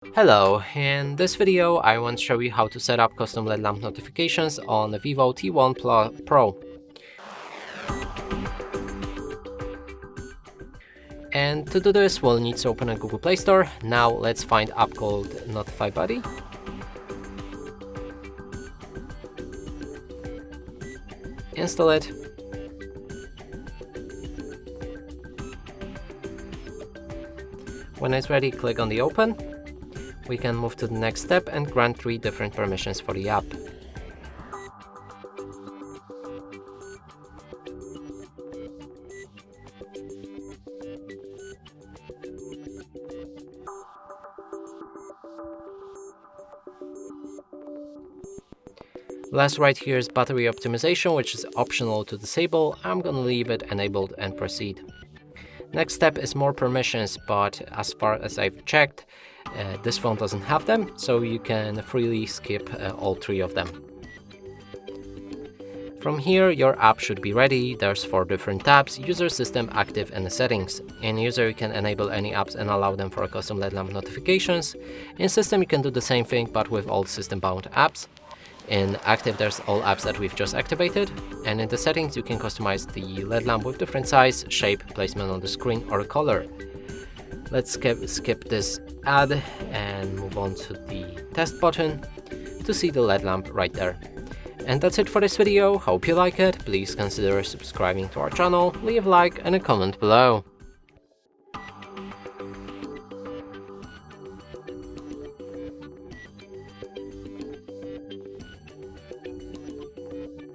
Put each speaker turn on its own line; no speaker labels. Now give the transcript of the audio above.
Hello, in this video I want to show you how to set up custom LED lamp notifications on the Vivo T1 Pro. And to do this we'll need to open a Google Play Store. Now let's find app called Notify Buddy. Install it. When it's ready, click on the open. We can move to the next step and grant 3 different permissions for the app. Last right here is battery optimization, which is optional to disable. I'm gonna leave it enabled and proceed. Next step is more permissions, but as far as I've checked, this phone doesn't have them, so you can freely skip all 3 of them. From here, your app should be ready. There's 4 different tabs: User, System, Active, and the Settings. In User, you can enable any apps and allow them for custom LED lamp notifications. In System, you can do the same thing, but with all system-bound apps. In Active, there's all apps that we've just activated, and in the settings you can customize the LED lamp with different size, shape, placement on the screen, or color. Let's skip this ad and move on to the test button to see the LED lamp right there. And that's it for this video. Hope you like it. Please consider subscribing to our channel, leave a like and a comment below.